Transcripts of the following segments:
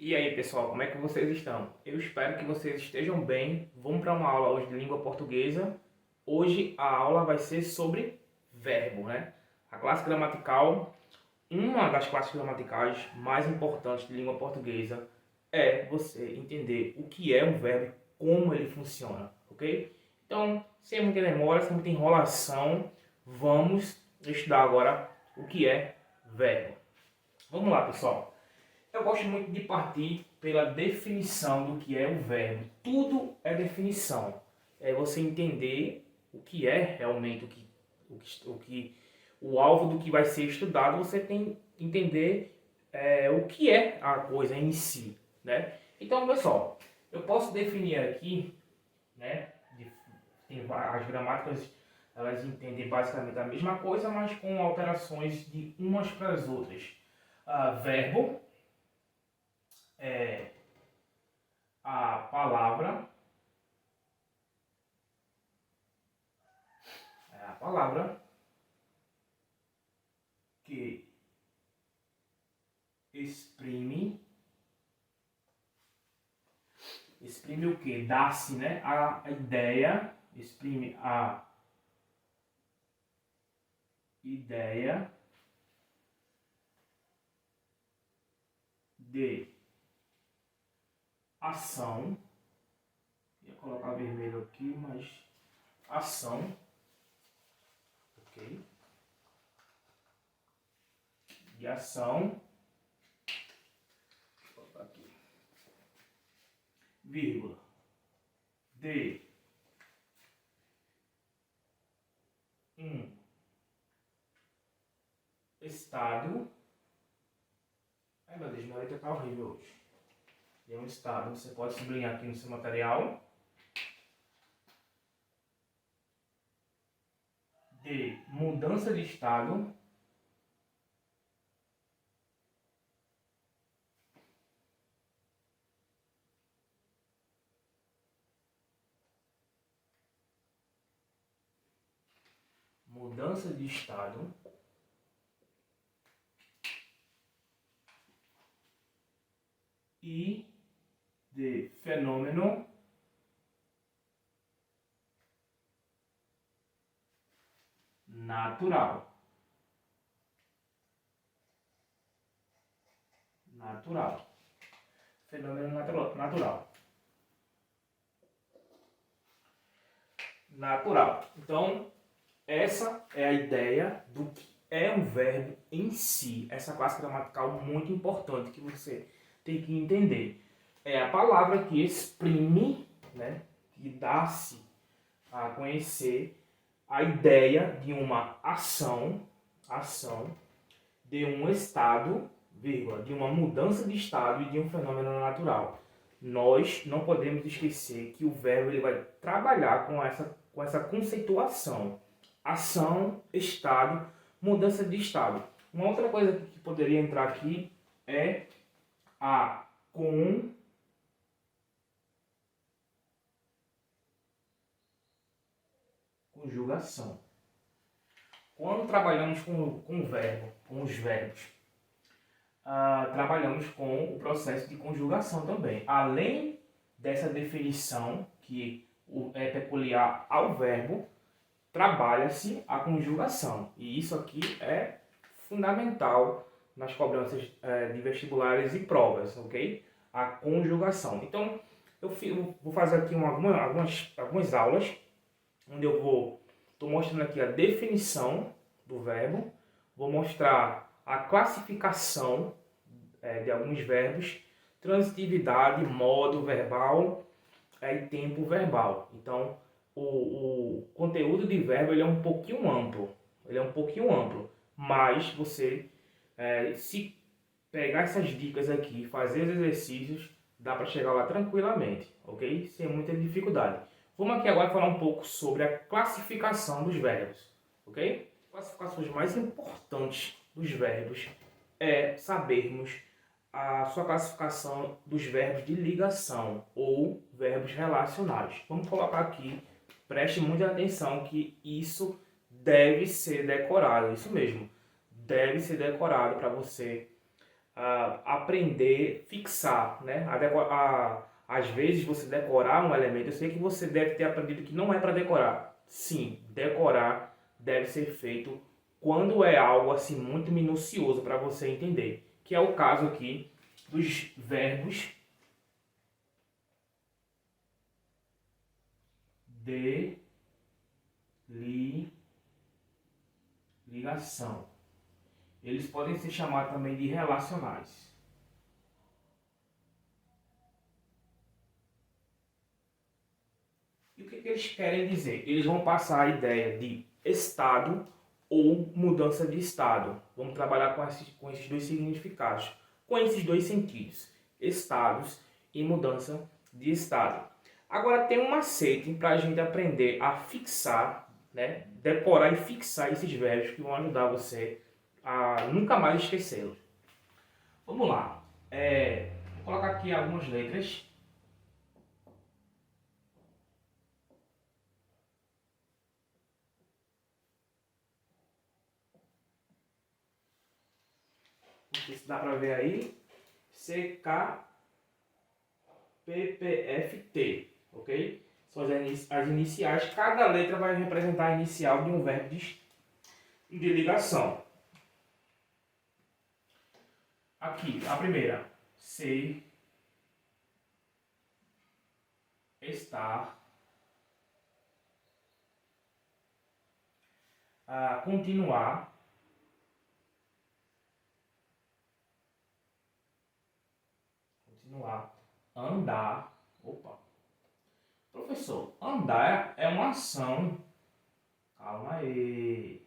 E aí, pessoal, como é que vocês estão? Eu espero que vocês estejam bem. Vamos para uma aula hoje de língua portuguesa. Hoje a aula vai ser sobre verbo, né? A classe gramatical, uma das classes gramaticais mais importantes de língua portuguesa é você entender o que é um verbo, como ele funciona, ok? Então, sem muita demora, sem muita enrolação, vamos estudar agora o que é verbo. Vamos lá, pessoal. Eu gosto muito de partir pela definição do que é o verbo. Tudo é definição. É você entender o que é realmente o alvo do que vai ser estudado. Você tem que entender o que é a coisa em si, né? Então, pessoal, eu posso definir aqui, né? As gramáticas elas entendem basicamente a mesma coisa, mas com alterações de umas para as outras. Verbo é a palavra que exprime o que? Dá-se, né? A ideia, exprime a ideia de ação. Ia colocar vermelho aqui, mas ação, ok? De ação, vou colocar aqui, vírgula, de um estado. Ai meu Deus, minha letra tá horrível hoje. De um estado, você pode sublinhar aqui no seu material. De mudança de estado. Mudança de estado. E de fenômeno natural. Natural. Fenômeno natural. Natural. Então, essa é a ideia do que é um verbo em si. Essa classe gramatical muito importante que você tem que entender. É a palavra que exprime, né, que dá-se a conhecer a ideia de uma ação, de um estado, vírgula, de uma mudança de estado e de um fenômeno natural. Nós não podemos esquecer que o verbo ele vai trabalhar com essa conceituação. Ação, estado, mudança de estado. Uma outra coisa que poderia entrar aqui é a conjugação. Quando trabalhamos com o verbo, com os verbos, trabalhamos com o processo de conjugação também. Além dessa definição que é peculiar ao verbo, trabalha-se a conjugação. E isso aqui é fundamental nas cobranças de vestibulares e provas, ok? A conjugação. Então, eu vou fazer aqui algumas aulas, onde eu estou mostrando aqui a definição do verbo, vou mostrar a classificação de alguns verbos, transitividade, modo verbal e tempo verbal. Então, o conteúdo de verbo ele é um pouquinho amplo. Mas você, se pegar essas dicas aqui, fazer os exercícios, dá para chegar lá tranquilamente, ok? Sem muita dificuldade. Vamos aqui agora falar um pouco sobre a classificação dos verbos, ok? Classificações mais importantes dos verbos é sabermos a sua classificação dos verbos de ligação ou verbos relacionais. Vamos colocar aqui, preste muita atenção que isso deve ser decorado, isso mesmo, deve ser decorado para você aprender, fixar, né? Às vezes você decorar um elemento, eu sei que você deve ter aprendido que não é para decorar. Sim, decorar deve ser feito quando é algo assim muito minucioso para você entender, que é o caso aqui dos verbos de ligação. Eles podem ser chamados também de relacionais. E o que eles querem dizer? Eles vão passar a ideia de estado ou mudança de estado. Vamos trabalhar com esses dois significados, com esses dois sentidos, estados e mudança de estado. Agora tem um macete para a gente aprender a fixar, né, decorar e fixar esses verbos que vão ajudar você a nunca mais esquecê-los. Vamos lá. Vou colocar aqui algumas letras. Não sei se dá para ver aí. CKPPFT, ok? São as iniciais. Cada letra vai representar a inicial de um verbo de ligação. Aqui, a primeira. Ser, estar, continuar, andar. Opa. Professor, andar é uma ação. Calma aí.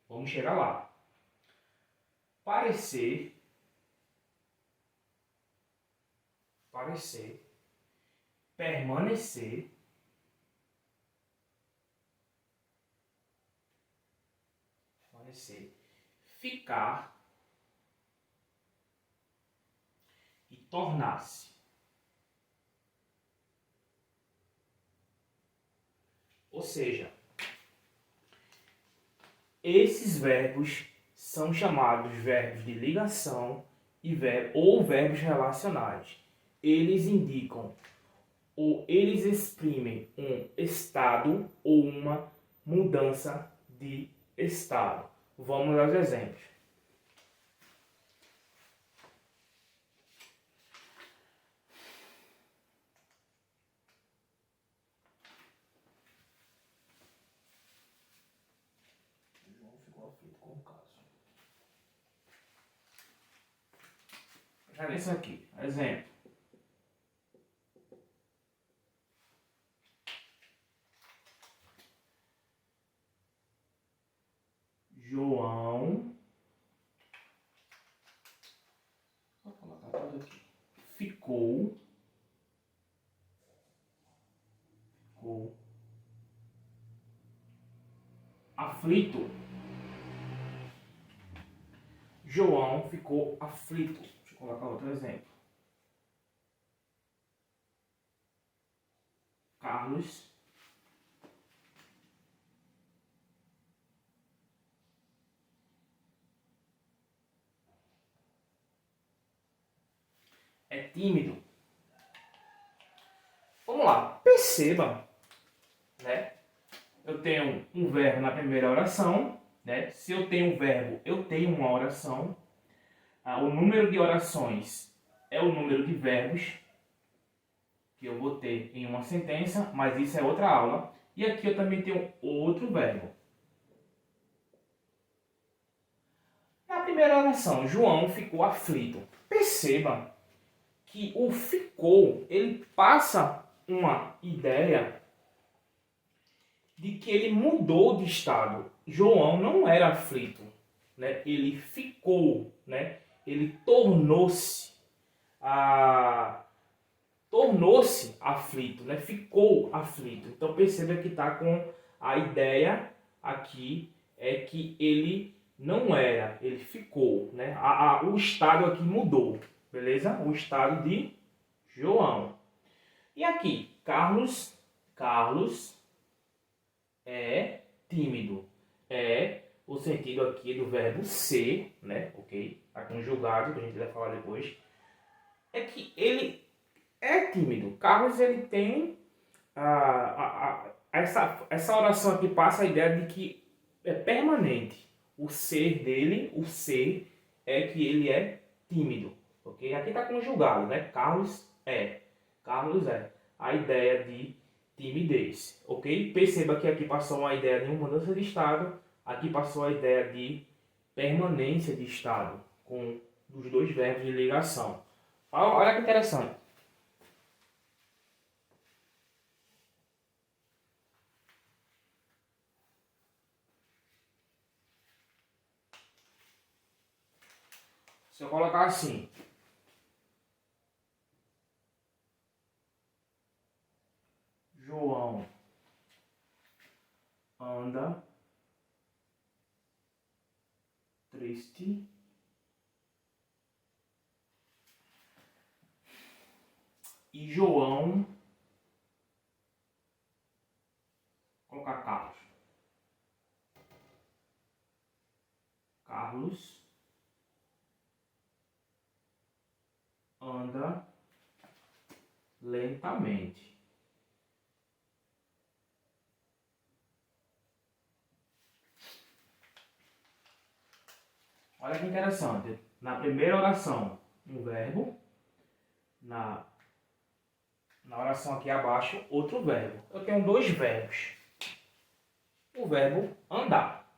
Vamos chegar lá. Parecer. Permanecer. Ficar. E tornar-se. Ou seja, esses verbos são chamados verbos de ligação ou verbos relacionais. Eles indicam ou eles exprimem um estado ou uma mudança de estado. Vamos aos exemplos. João ficou aflito com o caso. Já nesse aqui, exemplo. João, vou colocar tudo aqui, ficou aflito. João ficou aflito. Deixa eu colocar outro exemplo. Carlos é tímido. Vamos lá, perceba, né? Eu tenho um verbo na primeira oração, né? Se eu tenho um verbo, eu tenho uma oração. O número de orações é o número de verbos que eu vou ter em uma sentença, mas isso é outra aula. E aqui eu também tenho outro verbo. Na primeira oração, João ficou aflito. Perceba que o ficou, ele passa uma ideia de que ele mudou de estado. João não era aflito, né? Ele ficou, né? Ele tornou-se aflito, né? Ficou aflito. Então perceba que está com a ideia aqui é que ele não era, ele ficou, né? O estado aqui mudou, beleza? O estado de João. E aqui, Carlos é tímido. É o sentido aqui do verbo ser, né? Ok? Tá conjugado, que a gente vai falar depois. É que ele é tímido. Carlos, ele tem essa oração aqui passa a ideia de que é permanente. O ser dele, o ser, é que ele é tímido. Ok? Aqui está conjugado, né? Carlos é. Carlos é. A ideia de timidez. Ok? Perceba que aqui passou uma ideia de uma mudança de estado. Aqui passou a ideia de permanência de estado. Com os dois verbos de ligação. Olha que interessante. Se eu colocar assim, João anda triste e João, colocar Carlos. Carlos anda lentamente. Olha que interessante. Na primeira oração, um verbo. Na oração aqui abaixo, outro verbo. Eu tenho dois verbos. O verbo andar.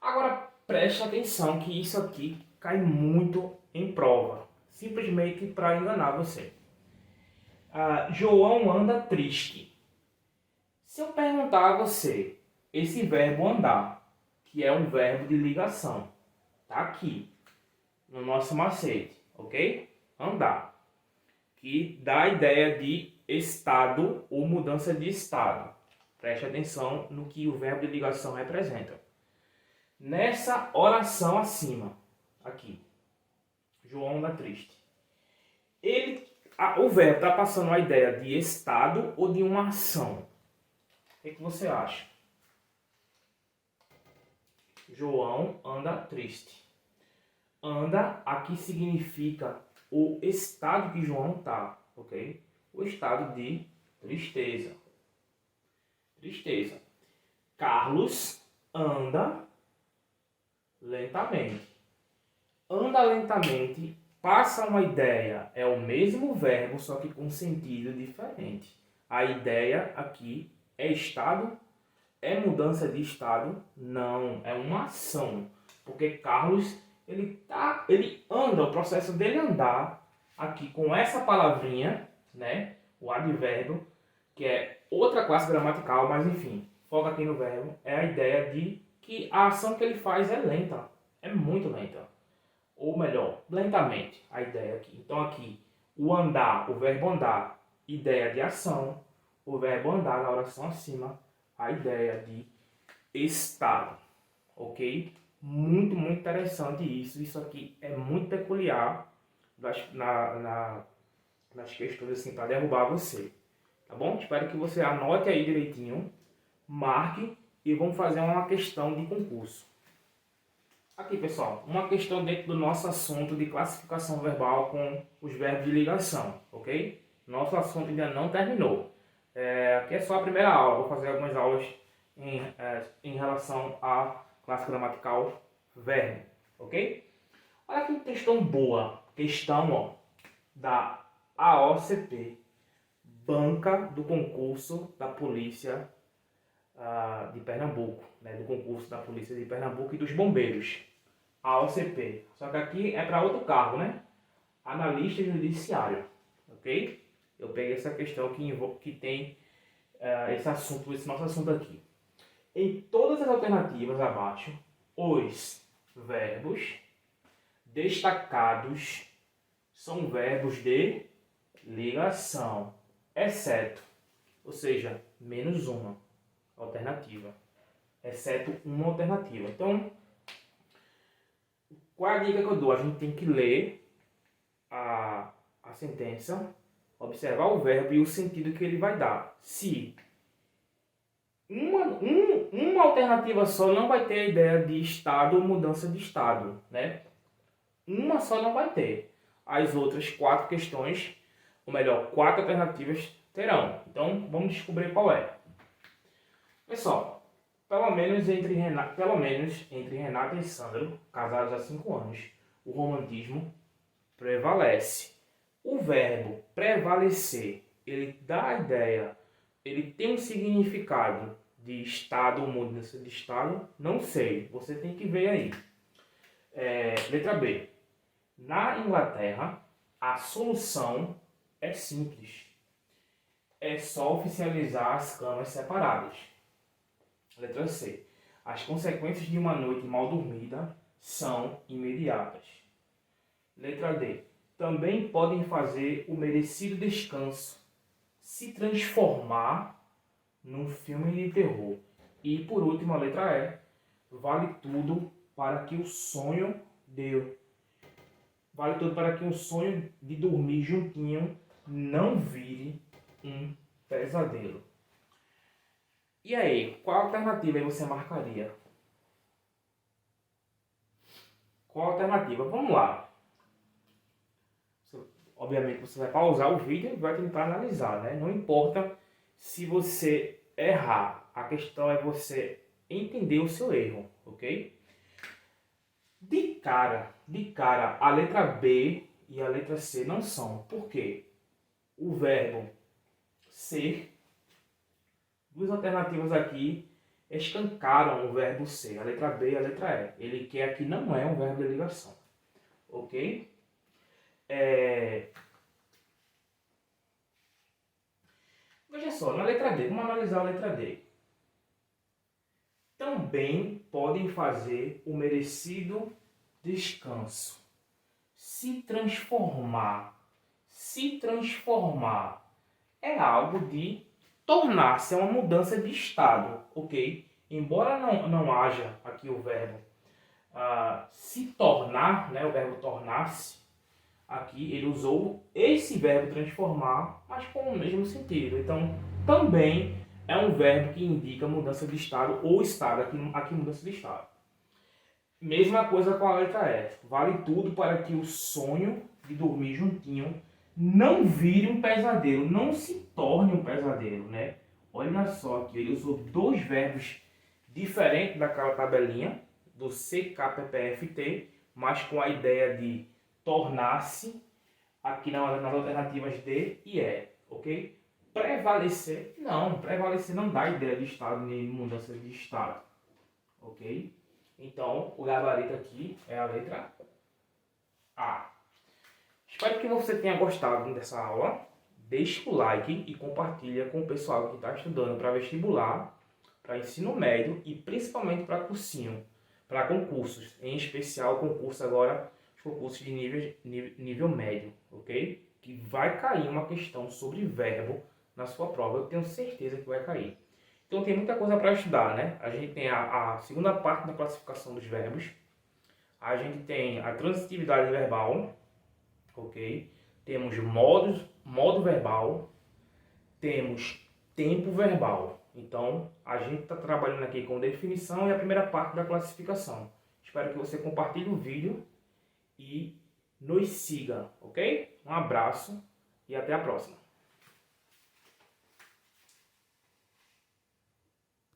Agora, preste atenção que isso aqui cai muito em prova. Simplesmente para enganar você. João anda triste. Se eu perguntar a você, esse verbo andar, que é um verbo de ligação, tá aqui no nosso macete, ok? Andar, que dá a ideia de estado ou mudança de estado. Preste atenção no que o verbo de ligação representa. Nessa oração acima, aqui, João anda triste. O verbo está passando a ideia de estado ou de uma ação. O que você acha? João anda triste. Anda aqui significa o estado que João está, ok? O estado de tristeza. Tristeza. Carlos anda lentamente. Anda lentamente passa uma ideia, é o mesmo verbo, só que com sentido diferente. A ideia aqui é estado. É mudança de estado? Não, é uma ação. Porque Carlos, ele anda, o processo dele andar aqui com essa palavrinha, né? O advérbio, que é outra classe gramatical, mas enfim, foca aqui no verbo, é a ideia de que a ação que ele faz é lenta, é muito lenta. Ou melhor, lentamente, a ideia aqui. Então aqui, o andar, o verbo andar, ideia de ação, o verbo andar na oração acima, a ideia de estado, ok? Muito, muito interessante isso. Isso aqui é muito peculiar nas questões assim para derrubar você, tá bom? Espero que você anote aí direitinho, marque e vamos fazer uma questão de concurso. Aqui, pessoal, uma questão dentro do nosso assunto de classificação verbal com os verbos de ligação, ok? Nosso assunto ainda não terminou. Aqui é só a primeira aula, vou fazer algumas aulas em relação à classe gramatical verbo, ok? Olha que questão boa, questão da AOCP, Banca do Concurso da Polícia de Pernambuco, né, do concurso da Polícia de Pernambuco e dos Bombeiros, AOCP. Só que aqui é para outro cargo, né? Analista judiciário, ok? Eu peguei essa questão que tem esse assunto, esse nosso assunto aqui. Em todas as alternativas abaixo, os verbos destacados são verbos de ligação, exceto, ou seja, menos uma alternativa, exceto uma alternativa. Então, qual é a dica que eu dou? A gente tem que ler a sentença, observar o verbo e o sentido que ele vai dar. Se um uma alternativa só não vai ter a ideia de estado ou mudança de estado, né? Uma só não vai ter. As outras 4 questões, ou melhor, 4 alternativas terão. Então, vamos descobrir qual é. Pessoal, pelo menos entre Renata e Sandro, casados há 5 anos, o romantismo prevalece. O verbo prevalecer, ele dá a ideia, ele tem um significado de estado ou mudança de estado? Não sei, você tem que ver aí. Letra B. Na Inglaterra, a solução é simples. É só oficializar as camas separadas. Letra C. As consequências de uma noite mal dormida são imediatas. Letra D. Também podem fazer o merecido descanso se transformar num filme de terror. E por último, a letra E. Vale tudo para que o sonho de dormir juntinho não vire um pesadelo. E aí, qual alternativa você marcaria? Qual alternativa? Vamos lá. Obviamente você vai pausar o vídeo e vai tentar analisar, né? Não importa se você errar. A questão é você entender o seu erro, ok? De cara, a letra B e a letra C não são. Por quê? O verbo ser, 2 alternativas aqui escancaram o verbo ser, a letra B e a letra E. Ele quer aqui não é um verbo de ligação, ok? Veja só, na letra D, vamos analisar a letra D. Também podem fazer o merecido descanso. Se transformar é algo de tornar-se, é uma mudança de estado, ok? Embora não haja aqui o verbo se tornar, né, o verbo tornar-se, aqui ele usou esse verbo transformar, mas com o mesmo sentido. Então, também é um verbo que indica mudança de estado ou estado, aqui mudança de estado. Mesma coisa com a letra E. Vale tudo para que o sonho de dormir juntinho não vire um pesadelo, não se torne um pesadelo, né? Olha só aqui, ele usou 2 verbos diferentes daquela tabelinha, do CKPPFT, mas com a ideia de tornar-se, aqui nas alternativas D e E, ok? Prevalecer não dá ideia de estado nem mudança de estado, ok? Então, o gabarito aqui é a letra A. Espero que você tenha gostado dessa aula. Deixe o like e compartilha com o pessoal que está estudando para vestibular, para ensino médio e principalmente para cursinho, para concursos, em especial concurso agora, os concursos de nível médio, ok? Que vai cair uma questão sobre verbo na sua prova, eu tenho certeza que vai cair. Então tem muita coisa para estudar, né? A gente tem a segunda parte da classificação dos verbos, a gente tem a transitividade verbal, ok? Temos modo verbal, temos tempo verbal. Então, a gente está trabalhando aqui com definição e a primeira parte da classificação. Espero que você compartilhe o vídeo e nos siga, ok? Um abraço e até a próxima.